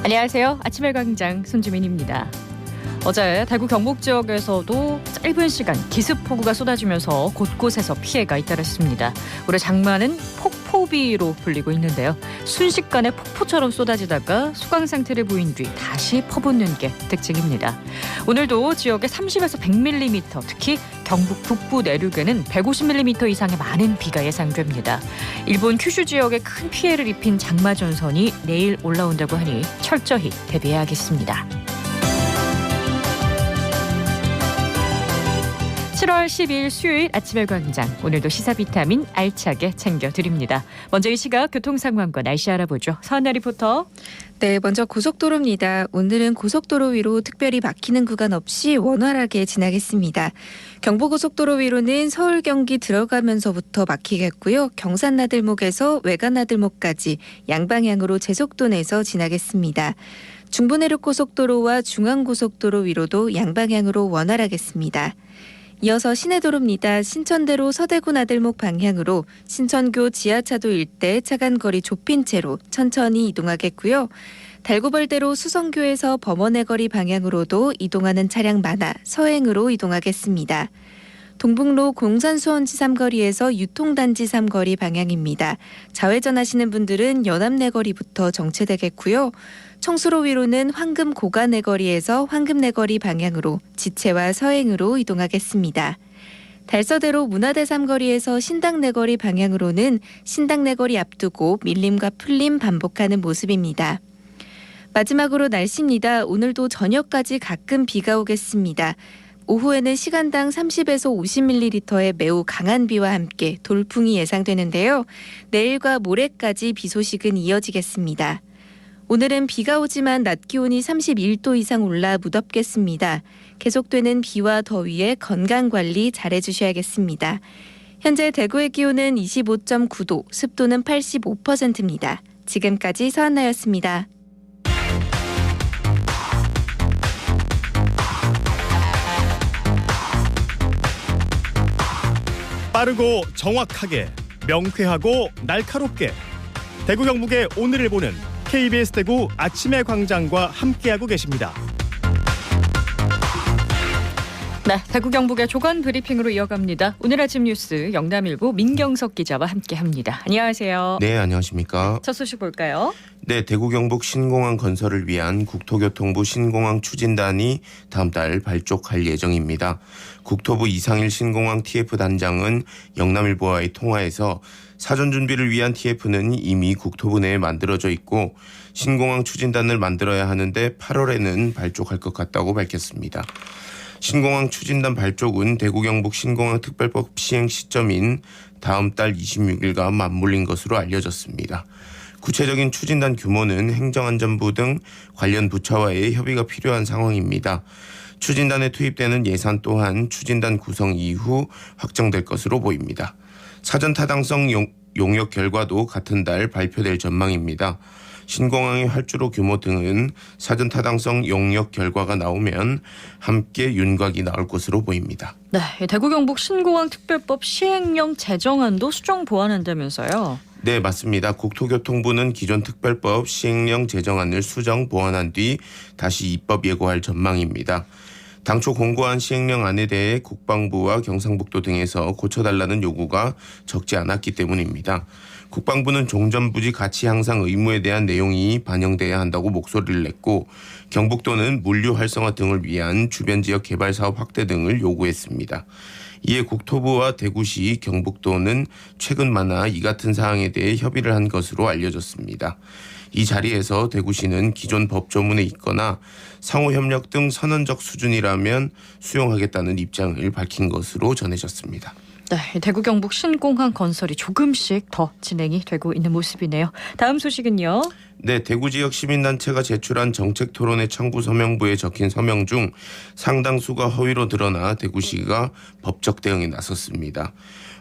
안녕하세요. 아침의 광장 손주민입니다. 어제 대구 경북 지역에서도 짧은 시간 기습폭우가 쏟아지면서 곳곳에서 피해가 잇따랐습니다. 올해 장마는 폭포비로 불리고 있는데요. 순식간에 폭포처럼 쏟아지다가 수강 상태를 보인 뒤 다시 퍼붓는 게 특징입니다. 오늘도 지역에 30에서 100mm, 특히 경북 북부 내륙에는 150mm 이상의 많은 비가 예상됩니다. 일본 큐슈 지역에 큰 피해를 입힌 장마 전선이 내일 올라온다고 하니 철저히 대비해야겠습니다. 7월 12일 수요일 아침의 광장, 오늘도 시사 비타민 알차게 챙겨드립니다. 먼저 이 시각 교통 상황과 날씨 알아보죠. 서은나 리포터. 네, 먼저 고속도로입니다. 오늘은 고속도로 위로 특별히 막히는 구간 없이 원활하게 지나겠습니다. 경부고속도로 위로는 서울 경기 들어가면서부터 막히겠고요. 경산 나들목에서 외관 나들목까지 양방향으로 제속도 내서 지나겠습니다. 중부내륙고속도로와 중앙고속도로 위로도 양방향으로 원활하겠습니다. 이어서 시내도로입니다. 신천대로 서대구 나들목 방향으로 신천교 지하차도 일대 차간거리 좁힌 채로 천천히 이동하겠고요. 달구벌대로 수성교에서 범원의 거리 방향으로도 이동하는 차량 많아 서행으로 이동하겠습니다. 동북로 공산수원지 삼거리에서 유통단지 삼거리 방향입니다. 좌회전하시는 분들은 연암내거리부터 정체되겠고요. 청수로 위로는 황금고가내거리에서 황금내거리 방향으로 지체와 서행으로 이동하겠습니다. 달서대로 문화대 삼거리에서 신당내거리 방향으로는 신당내거리 앞두고 밀림과 풀림 반복하는 모습입니다. 마지막으로 날씨입니다. 오늘도 저녁까지 가끔 비가 오겠습니다. 오후에는 시간당 30에서 50ml의 매우 강한 비와 함께 돌풍이 예상되는데요. 내일과 모레까지 비 소식은 이어지겠습니다. 오늘은 비가 오지만 낮 기온이 31도 이상 올라 무덥겠습니다. 계속되는 비와 더위에 건강관리 잘해주셔야겠습니다. 현재 대구의 기온은 25.9도, 습도는 85%입니다. 지금까지 서한나였습니다. 빠르고 정확하게, 명쾌하고 날카롭게 대구 경북의 오늘을 보는 KBS 대구 아침의 광장과 함께하고 계십니다. 네, 대구 경북의 조간 브리핑으로 이어갑니다. 오늘 아침 뉴스 영남일보 민경석 기자와 함께합니다. 안녕하세요. 네, 안녕하십니까. 첫 소식 볼까요? 네, 대구 경북 신공항 건설을 위한 국토교통부 신공항 추진단이 다음 달 발족할 예정입니다. 국토부 이상일 신공항 TF 단장은 영남일보와의 통화에서 사전 준비를 위한 TF는 이미 국토부 내에 만들어져 있고 신공항 추진단을 만들어야 하는데 8월에는 발족할 것 같다고 밝혔습니다. 신공항 추진단 발족은 대구 경북 신공항 특별법 시행 시점인 다음 달 26일과 맞물린 것으로 알려졌습니다. 구체적인 추진단 규모는 행정안전부 등 관련 부처와의 협의가 필요한 상황입니다. 추진단에 투입되는 예산 또한 추진단 구성 이후 확정될 것으로 보입니다. 사전 타당성 용역 결과도 같은 달 발표될 전망입니다. 신공항의 활주로 규모 등은 사전 타당성 용역 결과가 나오면 함께 윤곽이 나올 것으로 보입니다. 네, 대구 경북 신공항 특별법 시행령 제정안도 수정 보완한다면서요? 네, 맞습니다. 국토교통부는 기존 특별법 시행령 제정안을 수정 보완한 뒤 다시 입법 예고할 전망입니다. 당초 공고한 시행령안에 대해 국방부와 경상북도 등에서 고쳐달라는 요구가 적지 않았기 때문입니다. 국방부는 종전부지 가치 향상 의무에 대한 내용이 반영돼야 한다고 목소리를 냈고 경북도는 물류 활성화 등을 위한 주변 지역 개발 사업 확대 등을 요구했습니다. 이에 국토부와 대구시, 경북도는 최근 많아 이 같은 사항에 대해 협의를 한 것으로 알려졌습니다. 이 자리에서 대구시는 기존 법 조문에 있거나 상호협력 등 선언적 수준이라면 수용하겠다는 입장을 밝힌 것으로 전해졌습니다. 네, 대구 경북 신공항 건설이 조금씩 더 진행이 되고 있는 모습이네요. 다음 소식은요. 네, 대구 지역 시민단체가 제출한 정책토론회 청구 서명부에 적힌 서명 중 상당수가 허위로 드러나 대구시가 법적 대응에 나섰습니다.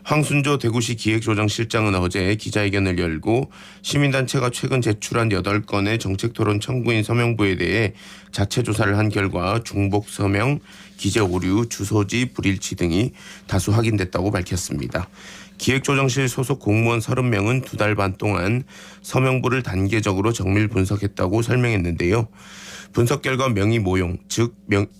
황순조 대구시 기획조정실장은 어제 기자회견을 열고 시민단체가 최근 제출한 8건의 정책토론 청구인 서명부에 대해 자체 조사를 한 결과 중복 서명, 기재 오류, 주소지 불일치 등이 다수 확인됐다고 밝혔습니다. 기획조정실 소속 공무원 30명은 2달 반 동안 서명부를 단계적으로 정밀 분석했다고 설명했는데요. 분석 결과 명의 모용, 즉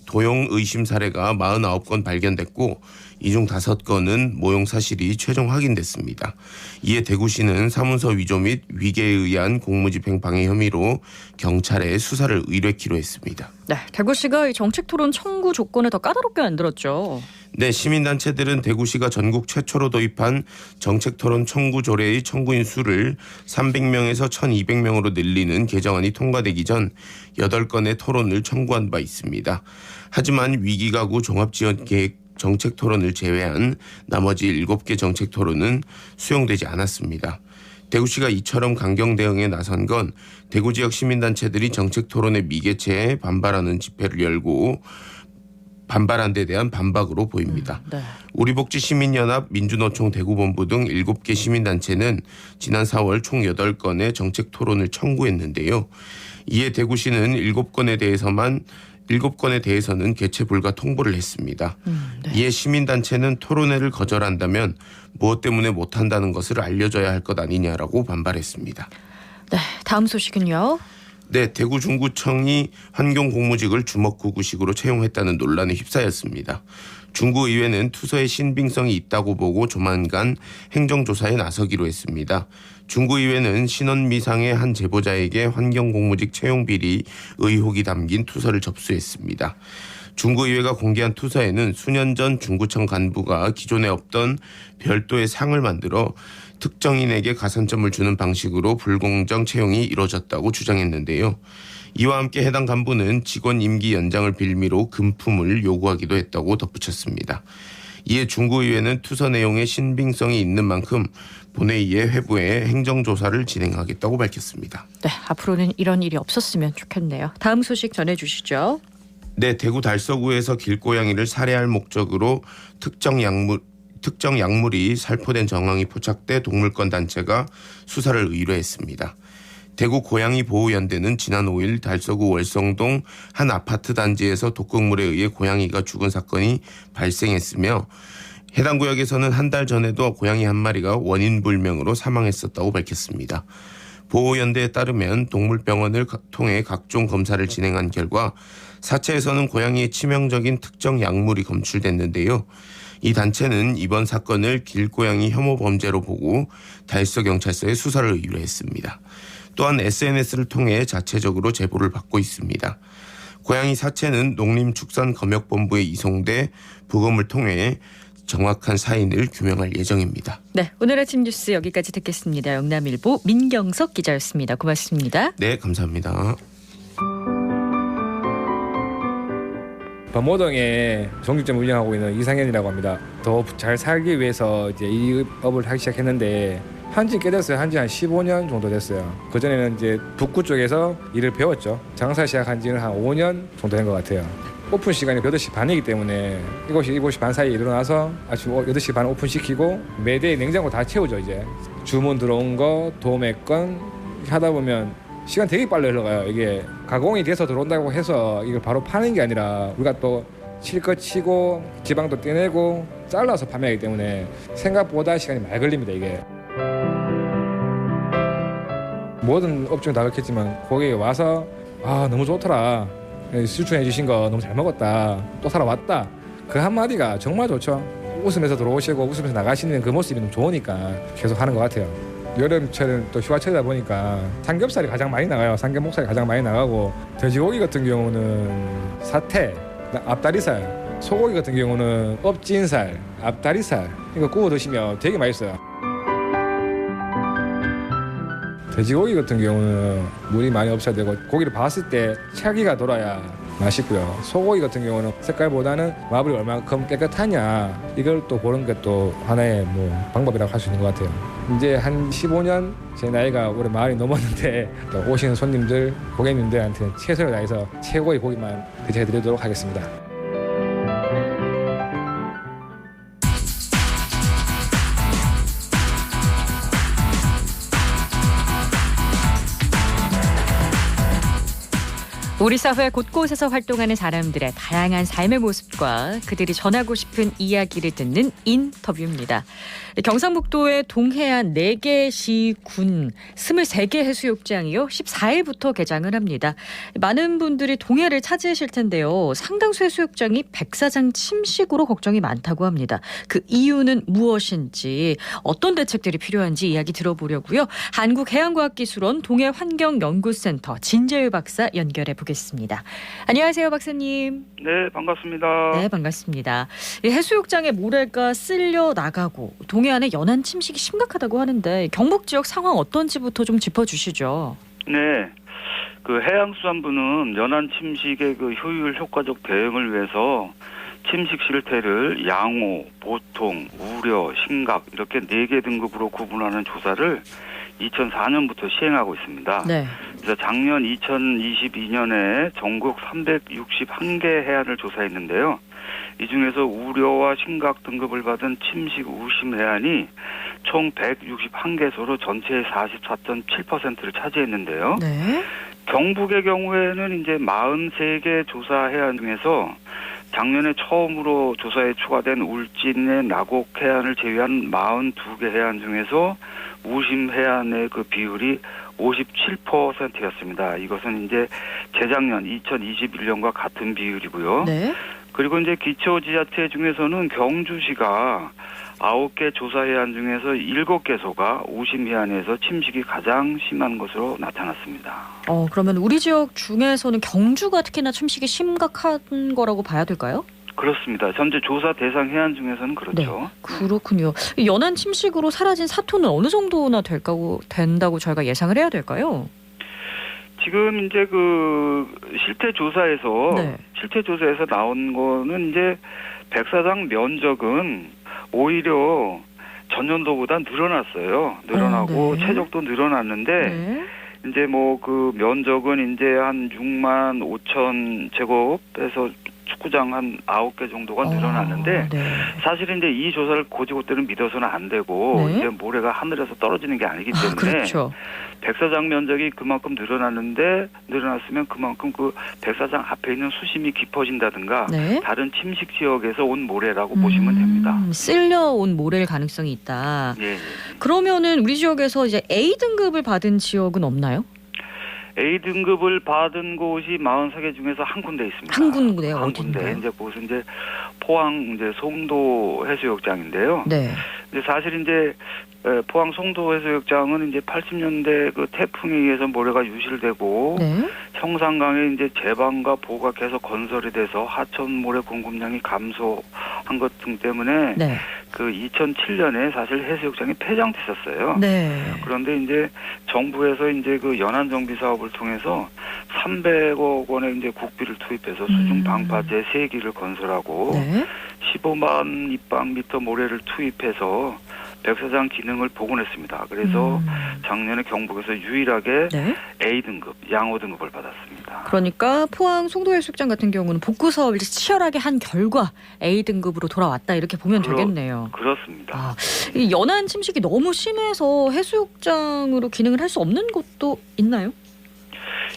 도용 의심 사례가 49건 발견됐고 이 중 5건은 모용 사실이 최종 확인됐습니다. 이에 대구시는 사문서 위조 및 위계에 의한 공무집행 방해 혐의로 경찰에 수사를 의뢰키로 했습니다. 네, 대구시가 이 정책토론 청구 조건을 더 까다롭게 만들었죠. 네, 시민단체들은 대구시가 전국 최초로 도입한 정책토론 청구 조례의 청구인 수를 300명에서 1200명으로 늘리는 개정안이 통과되기 전 8건의 토론을 청구한 바 있습니다. 하지만 위기가구 종합지원계획 정책토론을 제외한 나머지 7개 정책토론은 수용되지 않았습니다. 대구시가 이처럼 강경 대응에 나선 건 대구 지역 시민단체들이 정책토론의 미개체에 반발하는 집회를 열고 반발한 데 대한 반박으로 보입니다. 네. 우리복지시민연합, 민주노총 대구본부 등 7개 시민단체는 지난 4월 총 8건의 정책토론을 청구했는데요. 이에 대구시는 7건에 대해서는 개최 불가 통보를 했습니다. 네. 이에 시민단체는 토론회를 거절한다면 무엇 때문에 못한다는 것을 알려줘야 할 것 아니냐라고 반발했습니다. 네, 다음 소식은요. 네, 대구 중구청이 환경공무직을 주먹구구식으로 채용했다는 논란에 휩싸였습니다. 중구의회는 투서의 신빙성이 있다고 보고 조만간 행정조사에 나서기로 했습니다. 중구의회는 신원미상의 한 제보자에게 환경공무직 채용 비리 의혹이 담긴 투서를 접수했습니다. 중구의회가 공개한 투서에는 수년 전 중구청 간부가 기존에 없던 별도의 상을 만들어 특정인에게 가산점을 주는 방식으로 불공정 채용이 이루어졌다고 주장했는데요. 이와 함께 해당 간부는 직원 임기 연장을 빌미로 금품을 요구하기도 했다고 덧붙였습니다. 이에 중구의회는 투서 내용에 신빙성이 있는 만큼 본회의에 회부해 행정조사를 진행하겠다고 밝혔습니다. 네, 앞으로는 이런 일이 없었으면 좋겠네요. 다음 소식 전해주시죠. 네, 대구 달서구에서 길고양이를 살해할 목적으로 특정 약물이 살포된 정황이 포착돼 동물권 단체가 수사를 의뢰했습니다. 대구 고양이보호연대는 지난 5일 달서구 월성동 한 아파트 단지에서 독극물에 의해 고양이가 죽은 사건이 발생했으며 해당 구역에서는 한 달 전에도 고양이 한 마리가 원인 불명으로 사망했었다고 밝혔습니다. 보호연대에 따르면 동물병원을 통해 각종 검사를 진행한 결과 사체에서는 고양이의 치명적인 특정 약물이 검출됐는데요. 이 단체는 이번 사건을 길고양이 혐오 범죄로 보고 달서경찰서에 수사를 의뢰했습니다. 또한 SNS를 통해 자체적으로 제보를 받고 있습니다. 고양이 사체는 농림축산검역본부에 이송돼 부검을 통해 정확한 사인을 규명할 예정입니다. 네, 오늘 아침 뉴스 여기까지 듣겠습니다. 영남일보 민경석 기자였습니다. 고맙습니다. 네, 감사합니다. 범호동에 정육점 운영하고 있는 이상현이라고 합니다. 더 잘 살기 위해서 이제 이 업을 하기 시작했는데 한지 꽤 됐어요. 한지 한 15년 정도 됐어요. 그전에는 이제 북구 쪽에서 일을 배웠죠. 장사 시작한 지는 한 5년 정도 된 것 같아요. 오픈 시간이 8시 반이기 때문에 7시 반 사이에 일어나서 아침 8시 반 오픈시키고 매대에 냉장고 다 채우죠. 이제 주문 들어온 거, 도매건 하다 보면 시간 되게 빨리 흘러가요. 이게 가공이 돼서 들어온다고 해서 이걸 바로 파는 게 아니라 우리가 또 칠 거 치고 지방도 떼내고 잘라서 판매하기 때문에 생각보다 시간이 많이 걸립니다. 이게 모든 업종이 다 그렇겠지만 고객이 와서 너무 좋더라, 수출해 주신 거 너무 잘 먹었다, 또 사러 왔다, 그 한마디가 정말 좋죠. 웃으면서 들어오시고 웃으면서 나가시는 그 모습이 너무 좋으니까 계속 하는 것 같아요. 여름철은 또 휴가철이다 보니까 삼겹살이 가장 많이 나가요. 삼겹 목살이 가장 많이 나가고, 돼지고기 같은 경우는 사태, 앞다리살, 소고기 같은 경우는 업진살, 앞다리살, 이거 구워 드시면 되게 맛있어요. 돼지고기 같은 경우는 물이 많이 없어야 되고 고기를 봤을 때 찰기가 돌아야 맛있고요. 소고기 같은 경우는 색깔보다는 마블이 얼마큼 깨끗하냐, 이걸 또 보는 게 또 하나의 방법이라고 할 수 있는 것 같아요. 이제 한 15년, 제 나이가 올해 40이 넘었는데 또 오시는 손님들, 고객님들한테는 최선을 다해서 최고의 고기만 대접해드리도록 하겠습니다. 우리 사회 곳곳에서 활동하는 사람들의 다양한 삶의 모습과 그들이 전하고 싶은 이야기를 듣는 인터뷰입니다. 경상북도의 동해안 4개 시군 23개 해수욕장이요 14일부터 개장을 합니다. 많은 분들이 동해를 찾으실 텐데요. 상당수 해수욕장이 백사장 침식으로 걱정이 많다고 합니다. 그 이유는 무엇인지 어떤 대책들이 필요한지 이야기 들어보려고요. 한국해양과학기술원 동해환경연구센터 진재율 박사 연결해 보겠습니다. 안녕하세요, 박사님. 네, 반갑습니다. 네, 반갑습니다. 이 해수욕장에 모래가 쓸려 나가고 동해안의 연안 침식이 심각하다고 하는데 경북 지역 상황 어떤지부터 좀 짚어주시죠. 네, 그 해양수산부는 연안 침식의 그 효율 효과적 대응을 위해서 침식 실태를 양호, 보통, 우려, 심각 이렇게 4개 등급으로 구분하는 조사를 2004년부터 시행하고 있습니다. 네. 그래서 작년 2022년에 전국 361개 해안을 조사했는데요. 이 중에서 우려와 심각 등급을 받은 침식 우심 해안이 총 161개소로 전체의 44.7%를 차지했는데요. 네. 경북의 경우에는 이제 43개 조사 해안 중에서 작년에 처음으로 조사에 추가된 울진의 나곡 해안을 제외한 42개 해안 중에서 우심 해안의 그 비율이 57%였습니다. 이것은 이제 재작년 2021년과 같은 비율이고요. 네. 그리고 이제 기초지자체 중에서는 경주시가 9개 조사 해안 중에서 7개소가 우심 해안에서 침식이 가장 심한 것으로 나타났습니다. 그러면 우리 지역 중에서는 경주가 특히나 침식이 심각한 거라고 봐야 될까요? 그렇습니다. 현재 조사 대상 해안 중에서는 그렇죠. 네, 그렇군요. 이 연안 침식으로 사라진 사토는 어느 정도나 된다고 저희가 예상을 해야 될까요? 지금 이제 그 실태 조사에서 네. 나온 거는 이제 백사장 면적은 오히려 전년도보다 늘어났어요. 늘어나고 네. 최적도 늘어났는데 네. 이제 뭐 그 면적은 이제 한 6만 5천 제곱에서 축구장 한 9개 정도가 늘어났는데 네. 사실은 이제 이 조사를 고지고대로 믿어서는 안 되고 네. 이제 모래가 하늘에서 떨어지는 게 아니기 때문에 그렇죠. 백사장 면적이 그만큼 늘어났으면 그만큼 그 백사장 앞에 있는 수심이 깊어진다든가 네. 다른 침식 지역에서 온 모래라고 보시면 됩니다. 쓸려온 모래일 가능성이 있다. 예. 그러면은 우리 지역에서 이제 A 등급을 받은 지역은 없나요? A 등급을 받은 곳이 43개 중에서 한 군데 있습니다. 한 군데요? 한 군데. 어딘가요? 이제 그곳은 이제 포항 이제 송도 해수욕장인데요. 네. 근데 사실 이제 포항 송도 해수욕장은 이제 80년대 그 태풍에 의해서 모래가 유실되고 네. 형산강의 이제 제방과 보호가 계속 건설이 돼서 하천 모래 공급량이 감소한 것 등 때문에 네. 그 2007년에 사실 해수욕장이 폐장됐었어요. 네. 그런데 이제 정부에서 이제 그 연안 정비 사업을 통해서 300억 원의 이제 국비를 투입해서 수중 방파제 3기를 건설하고 네. 15만 입방미터 모래를 투입해서 백사장 기능을 복원했습니다. 그래서 작년에 경북에서 유일하게 네. A 등급, 양호 등급을 받았습니다. 그러니까 포항 송도해수욕장 같은 경우는 복구 사업을 치열하게 한 결과 A 등급으로 돌아왔다 이렇게 보면 되겠네요. 그렇습니다. 이 연안 침식이 너무 심해서 해수욕장으로 기능을 할 수 없는 곳도 있나요?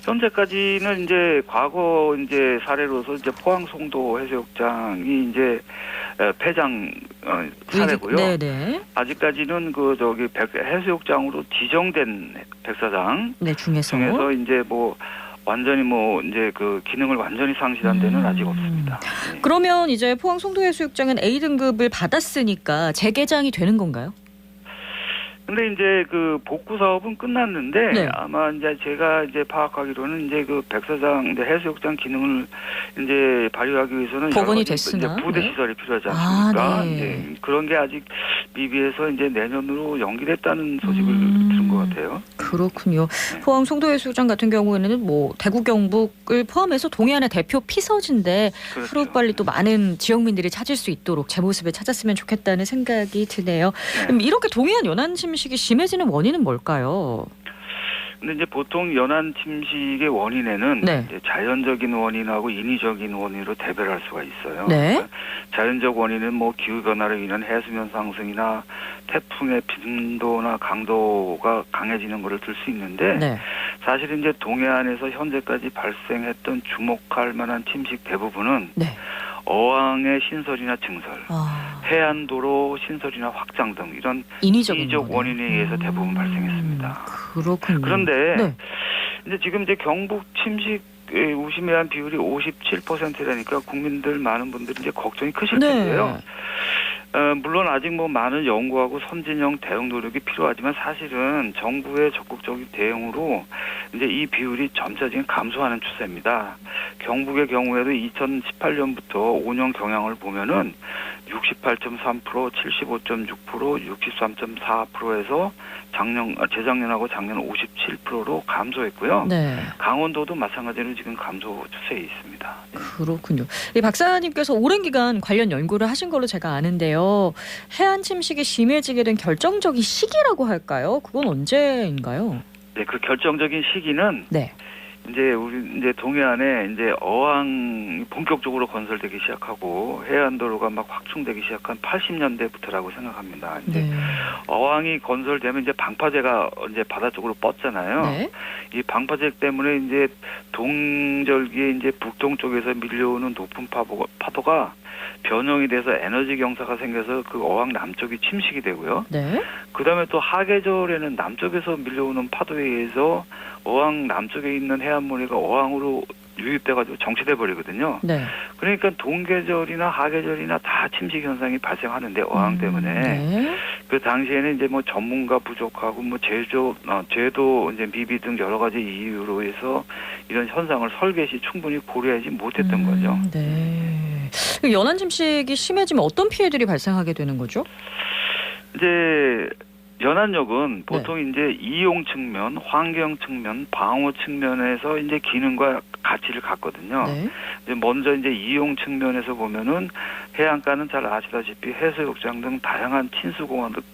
현재까지는 이제 과거 이제 사례로서 이제 포항 송도 해수욕장이 이제 폐장 사례고요. 네네. 아직까지는 그 저기 해수욕장으로 지정된 백사장 네, 중에서 이제 뭐 완전히 뭐 이제 그 기능을 완전히 상실한 데는 아직 없습니다. 네. 그러면 이제 포항 송도해수욕장은 A 등급을 받았으니까 재개장이 되는 건가요? 근데 이제 그 복구 사업은 끝났는데 네. 아마 이제 제가 이제 파악하기로는 이제 그 백사장 이제 해수욕장 기능을 이제 발휘하기 위해서는 복원이 여러 됐으나 이제 부대 네. 시설이 필요하지 않습니까? 네. 이제 그런 게 아직 미비해서 이제 내년으로 연기됐다는 소식을 들은 것 같아요. 그렇군요. 네. 포항 송도해수욕장 같은 경우에는 뭐 대구 경북을 포함해서 동해안의 대표 피서지인데 그렇죠. 하루빨리 또 많은 지역민들이 찾을 수 있도록 제 모습을 찾았으면 좋겠다는 생각이 드네요. 네. 그럼 이렇게 동해안 연안 침식이 심해지는 원인은 뭘까요? 근데 이제 보통 연안 침식의 원인에는 네. 이제 자연적인 원인하고 인위적인 원인으로 대별할 수가 있어요. 네. 그러니까 자연적 원인은 뭐 기후 변화로 인한 해수면 상승이나 태풍의 빈도나 강도가 강해지는 것을 들 수 있는데 네. 사실 이제 동해안에서 현재까지 발생했던 주목할 만한 침식 대부분은 네. 어항의 신설이나 증설, 아, 해안도로 신설이나 확장 등 이런 인위적 원인에 의해서 대부분 발생했습니다. 그렇군요. 그런데 네. 이제 지금 이제 경북 침식 우심에 대한 비율이 57%라니까 국민들 많은 분들이 이제 걱정이 크실 텐데요. 물론 아직 뭐 많은 연구하고 선진형 대응 노력이 필요하지만 사실은 정부의 적극적인 대응으로 이제 이 비율이 점차 지금 감소하는 추세입니다. 경북의 경우에도 2018년부터 5년 경향을 보면은 68.3%, 75.6%, 63.4%에서 재작년하고 작년 57%로 감소했고요. 네. 강원도도 마찬가지로 지금 감소 추세에 있습니다. 그렇군요. 이 박사님께서 오랜 기간 관련 연구를 하신 걸로 제가 아는데요. 해안 침식이 심해지게 된 결정적인 시기라고 할까요? 그건 언제인가요? 네, 그 결정적인 시기는 네. 우리 동해안에 어항이 본격적으로 건설되기 시작하고 해안도로가 막 확충되기 시작한 80년대부터라고 생각합니다. 네. 어항이 건설되면 방파제가 바다 쪽으로 뻗잖아요. 네. 이 방파제 때문에 동절기에 북동쪽에서 밀려오는 높은 파도가 변형이 돼서 에너지 경사가 생겨서 그 어항 남쪽이 침식이 되고요. 네. 그다음에 또 하계절에는 남쪽에서 밀려오는 파도에 의해서 어항 남쪽에 있는 해안모래가 어항으로 유입돼가지고 정체돼 버리거든요. 네. 그러니까 동계절이나 하계절이나 다 침식 현상이 발생하는데 어항 때문에 네. 그 당시에는 전문가 부족하고 제도 미비 등 여러 가지 이유로 해서 이런 현상을 설계 시 충분히 고려하지 못했던 거죠. 네. 연안 침식이 심해지면 어떤 피해들이 발생하게 되는 거죠? 연안역은 보통 이용 측면, 환경 측면, 방호 측면에서 기능과 가치를 갖거든요. 네. 먼저 이용 측면에서 보면은 해안가는 잘 아시다시피 해수욕장 등 다양한 친수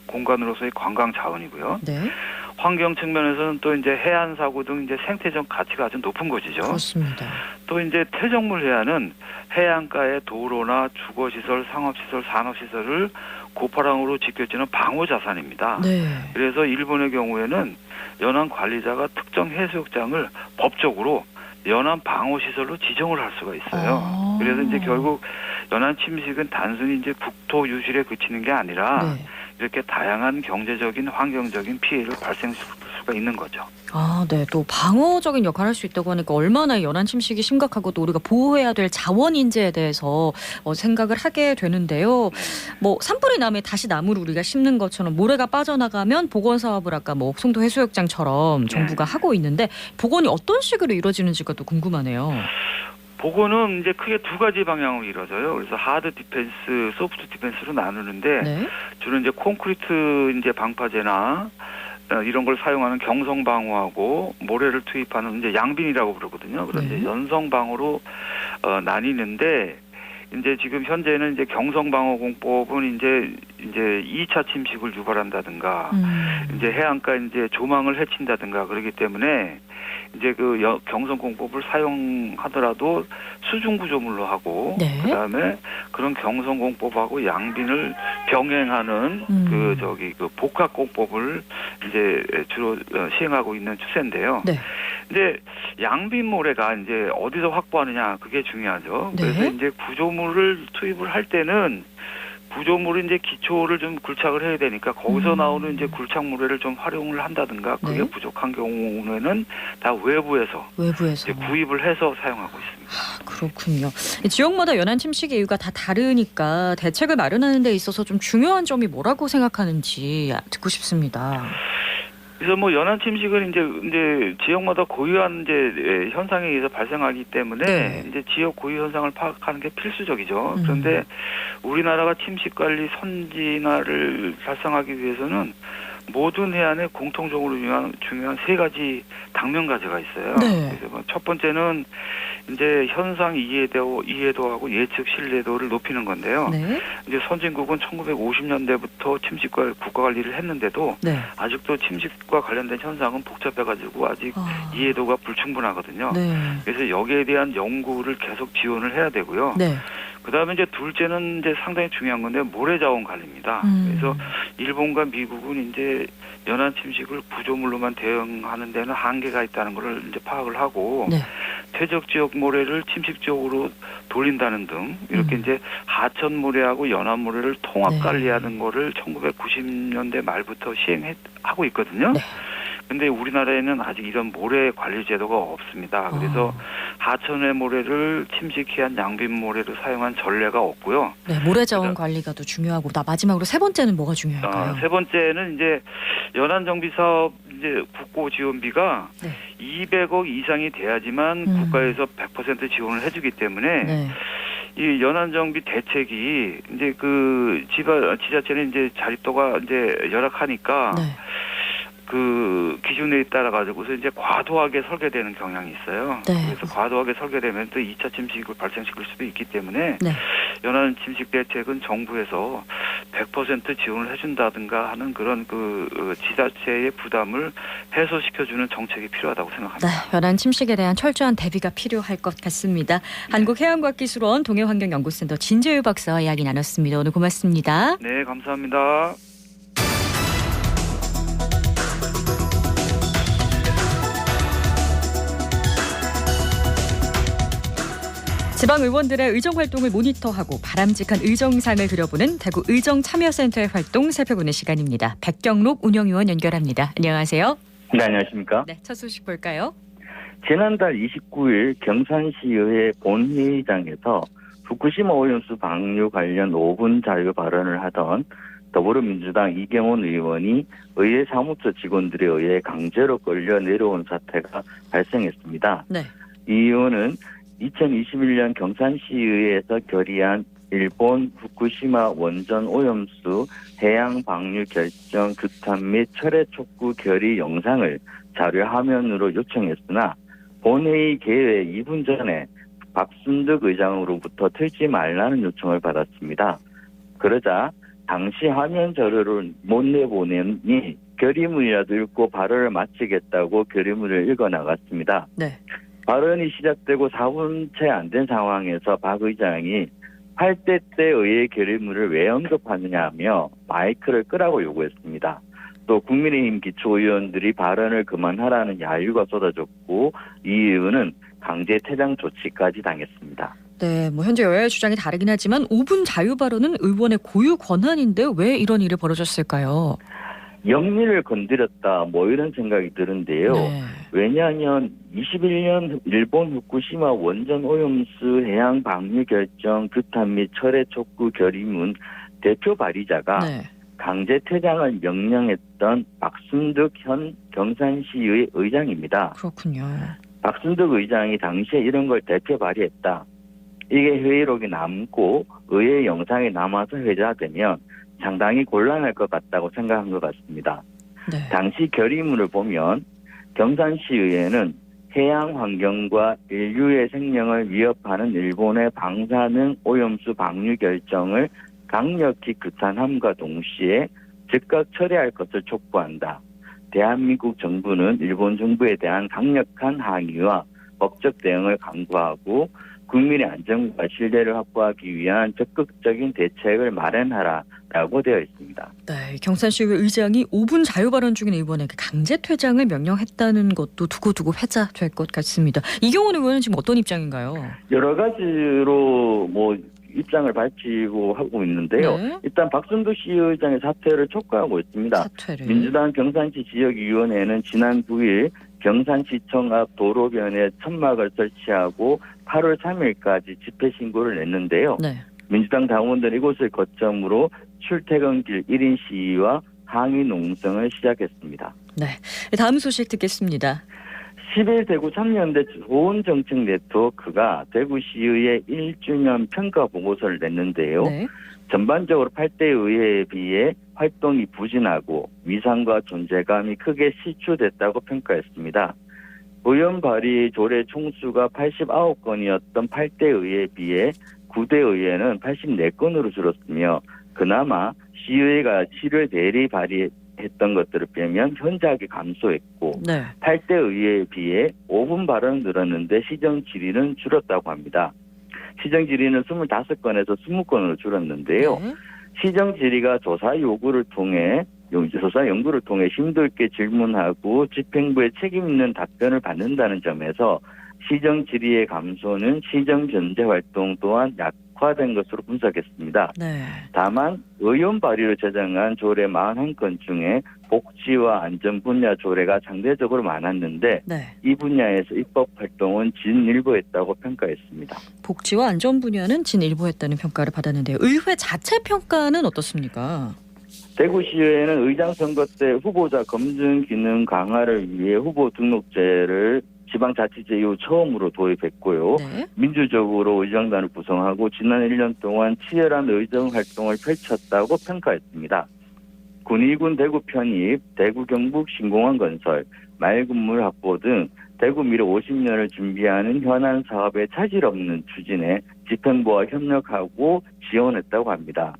공간으로서의 관광 자원이고요. 네. 환경 측면에서는 또 해안 사고 등 생태적 가치가 아주 높은 곳이죠. 그렇습니다. 또 퇴적물 해안은 해안가의 도로나 주거시설, 상업시설, 산업시설을 고파랑으로 지켜지는 방호 자산입니다. 네. 그래서 일본의 경우에는 연안 관리자가 특정 해수욕장을 법적으로 연안 방호 시설로 지정을 할 수가 있어요. 아. 그래서 결국 연안 침식은 단순히 국토 유실에 그치는 게 아니라 네. 이렇게 다양한 경제적인 환경적인 피해를 발생할 수가 있는 거죠. 아, 네. 또 방어적인 역할을 할 수 있다고 하니까 얼마나 연안 침식이 심각하고 또 우리가 보호해야 될 자원인지에 대해서 생각을 하게 되는데요. 산불이 나면 다시 나무를 우리가 심는 것처럼 모래가 빠져나가면 복원 사업을 아까 송도 해수욕장처럼 정부가 하고 있는데 복원이 어떤 식으로 이루어지는지가 또 궁금하네요. 복원은 크게 두 가지 방향으로 이루어져요. 그래서 하드 디펜스, 소프트 디펜스로 나누는데 네. 주로 콘크리트 방파제나 이런 걸 사용하는 경성 방어하고 모래를 투입하는 양빈이라고 부르거든요. 그런데 네. 연성 방어로 나뉘는데 지금 현재는 경성 방어 공법은 이제 2차 침식을 유발한다든가 해안가 조망을 해친다든가 그러기 때문에 경성 공법을 사용하더라도 수중 구조물로 하고 네. 그다음에 그런 경성 공법하고 양빈을 병행하는 그 복합 공법을 주로 시행하고 있는 추세인데요. 네. 양빈 모래가 어디서 확보하느냐 그게 중요하죠. 네. 그래서 구조물을 투입을 할 때는 구조물은 기초를 좀 굴착을 해야 되니까 거기서 나오는 굴착 모래를 좀 활용을 한다든가 그게 네. 부족한 경우에는 다 외부에서 구입을 해서 사용하고 있습니다. 아, 그렇군요. 지역마다 연안 침식의 이유가 다 다르니까 대책을 마련하는 데 있어서 좀 중요한 점이 뭐라고 생각하는지 듣고 싶습니다. 그래서 연안 침식은 이제 지역마다 고유한 현상에 의해서 발생하기 때문에 네. 지역 고유 현상을 파악하는 게 필수적이죠. 그런데 우리나라가 침식 관리 선진화를 달성하기 위해서는 모든 해안에 공통적으로 중요한 세 가지 당면과제가 있어요. 네. 그래서 첫 번째는 현상 이해도하고 예측 신뢰도를 높이는 건데요. 네. 선진국은 1950년대부터 침식과 국가 관리를 했는데도 네. 아직도 침식과 관련된 현상은 복잡해가지고 아직 이해도가 불충분하거든요. 네. 그래서 여기에 대한 연구를 계속 지원을 해야 되고요. 네. 그다음에 이제 둘째는 이제 상당히 중요한 건데 모래자원 관리입니다. 그래서 일본과 미국은 이제 연안 침식을 구조물로만 대응하는 데는 한계가 있다는 것을 이제 파악을 하고 네. 퇴적 지역 모래를 침식 지역으로 돌린다는 등 이렇게 이제 하천 모래하고 연안 모래를 통합 네. 관리하는 거를 1990년대 말부터 시행하고 있거든요. 네. 근데 우리나라에는 아직 이런 모래 관리 제도가 없습니다. 그래서 하천의 모래를 침식해한 양빈 모래를 사용한 전례가 없고요. 네, 모래자원 관리가 또 중요하고 마지막으로 세 번째는 뭐가 중요할까요? 세 번째는 이제 연안 정비 사업 이제 국고 지원비가 네. 200억 이상이 돼야지만 국가에서 100% 지원을 해주기 때문에 네. 이 연안 정비 대책이 이제 그 지자체는 이제 자립도가 이제 열악하니까. 네. 그 기준에 따라 가지고서 이제 과도하게 설계되는 경향이 있어요. 네. 그래서 과도하게 설계되면 또 2차 침식을 발생시킬 수도 있기 때문에 네. 연안 침식 대책은 정부에서 100% 지원을 해준다든가 하는 그런 그 지자체의 부담을 해소시켜주는 정책이 필요하다고 생각합니다. 네, 연안 침식에 대한 철저한 대비가 필요할 것 같습니다. 한국해양과학기술원 동해환경연구센터 진재유 박사와 이야기 나눴습니다. 오늘 고맙습니다. 네, 감사합니다. 지방 의원들의 의정 활동을 모니터하고 바람직한 의정상을 그려보는 대구 의정참여센터의 활동 살펴보는 시간입니다. 백경록 운영위원 연결합니다. 안녕하세요. 네, 안녕하십니까. 네, 첫 소식 볼까요? 지난달 29일 경산시의회 본회의장에서 후쿠시마 오염수 방류 관련 5분 자유 발언을 하던 더불어민주당 이경원 의원이 의회 사무처 직원들에 의해 강제로 끌려 내려온 사태가 발생했습니다. 네. 이 의원은 2021년 경산시의회에서 결의한 일본 후쿠시마 원전 오염수 해양 방류 결정 규탄 및 철회 촉구 결의 영상을 자료 화면으로 요청했으나 본회의 개회 2분 전에 박순득 의장으로부터 틀지 말라는 요청을 받았습니다. 그러자 당시 화면 자료를 못 내보내니 결의문이라도 읽고 발언을 마치겠다고 결의문을 읽어 나갔습니다. 네. 발언이 시작되고 4분 채 안 된 상황에서 박 의장이 8대 때 의회 결의문을 왜 언급하느냐며 마이크를 끄라고 요구했습니다. 또 국민의힘 기초의원들이 발언을 그만하라는 야유가 쏟아졌고 이 의원은 강제 퇴장 조치까지 당했습니다. 네, 현재 여야의 주장이 다르긴 하지만 5분 자유 발언은 의원의 고유 권한인데 왜 이런 일이 벌어졌을까요? 영리를 건드렸다 이런 생각이 드는데요. 네. 왜냐하면 21년 일본 후쿠시마 원전 오염수 해양 방류 결정 규탄 및 철회 촉구 결의문 대표 발의자가 네. 강제 퇴장을 명령했던 박순득 현 경산시의 의장입니다. 그렇군요. 박순득 의장이 당시에 이런 걸 대표 발의했다. 이게 회의록이 남고 의회 영상이 남아서 회자되면 상당히 곤란할 것 같다고 생각한 것 같습니다. 네. 당시 결의문을 보면 경산시의회는 해양 환경과 인류의 생명을 위협하는 일본의 방사능 오염수 방류 결정을 강력히 규탄함과 동시에 즉각 처리할 것을 촉구한다. 대한민국 정부는 일본 정부에 대한 강력한 항의와 법적 대응을 강구하고 국민의 안전과 신뢰를 확보하기 위한 적극적인 대책을 마련하라라고 되어 있습니다. 네, 경산시의회 의장이 5분 자유 발언 중인 의원에게 강제 퇴장을 명령했다는 것도 두고두고 회자될 것 같습니다. 이경원 의원은 지금 어떤 입장인가요? 여러 가지로 입장을 밝히고 하고 있는데요. 네. 일단 박순득 시의장의 사퇴를 촉구하고 있습니다. 사퇴를. 민주당 경산시 지역위원회는 지난 9일 경산시청 앞 도로변에 천막을 설치하고 8월 3일까지 집회 신고를 냈는데요. 네. 민주당 당원들은 이곳을 거점으로 출퇴근길 1인 시위와 항의 농성을 시작했습니다. 네. 다음 소식 듣겠습니다. 10일 대구 3년대 좋은 정책 네트워크가 대구시의회 1주년 평가 보고서를 냈는데요. 네. 전반적으로 8대 의회에 비해 활동이 부진하고 위상과 존재감이 크게 실추됐다고 평가했습니다. 의원 발의 조례 총수가 89건이었던 8대 의회에 비해 9대 의회는 84건으로 줄었으며 그나마 시의회가 7월 대리 발의했던 것들을 빼면 현저하게 감소했고 네. 8대 의회에 비해 5분 발언을 늘었는데 시정 질의는 줄었다고 합니다. 시정 질의는 25건에서 20건으로 줄었는데요. 네. 시정 질의가 조사 연구를 통해 심도 있게 질문하고 집행부의 책임 있는 답변을 받는다는 점에서 시정 질의의 감소는 시정 견제 활동 또한 약화된 것으로 분석했습니다. 네. 다만 의원 발의로 제정한 조례 41건 중에 복지와 안전 분야 조례가 상대적으로 많았는데 네. 이 분야에서 입법 활동은 진일보했다고 평가했습니다. 복지와 안전 분야는 진일보했다는 평가를 받았는데요. 의회 자체 평가는 어떻습니까? 대구시의회는 의장 선거 때 후보자 검증 기능 강화를 위해 후보 등록제를 지방자치제 이후 처음으로 도입했고요. 네. 민주적으로 의정단을 구성하고 지난 1년 동안 치열한 의정 활동을 펼쳤다고 평가했습니다. 군의군 대구 편입, 대구 경북 신공항 건설, 맑은물 확보 등 대구 미래 50년을 준비하는 현안 사업의 차질 없는 추진에 집행부와 협력하고 지원했다고 합니다.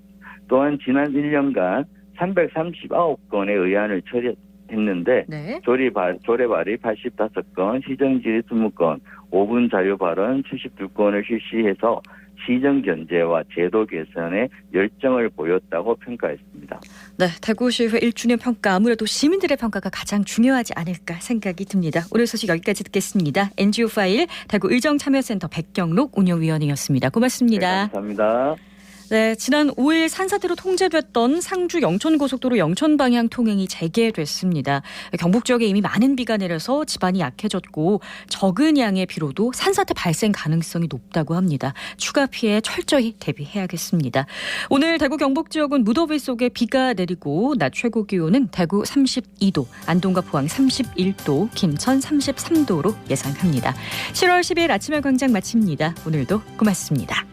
또한 지난 1년간 339건의 의안을 처리했는데 네. 조례 발의 85건, 시정 질의 20건, 5분 자유 발언 72건을 실시해서 시정 견제와 제도 개선에 열정을 보였다고 평가했습니다. 네, 대구시의회 1주년 평가 아무래도 시민들의 평가가 가장 중요하지 않을까 생각이 듭니다. 오늘 소식 여기까지 듣겠습니다. NGO 파일 대구 의정참여센터 백경록 운영위원이었습니다. 고맙습니다. 네, 감사합니다. 네, 지난 5일 산사태로 통제됐던 상주 영천고속도로 영천 방향 통행이 재개됐습니다. 경북 지역에 이미 많은 비가 내려서 지반이 약해졌고 적은 양의 비로도 산사태 발생 가능성이 높다고 합니다. 추가 피해에 철저히 대비해야겠습니다. 오늘 대구 경북 지역은 무더위 속에 비가 내리고 낮 최고 기온은 대구 32도, 안동과 포항 31도, 김천 33도로 예상합니다. 7월 10일 아침의 광장 마칩니다. 오늘도 고맙습니다.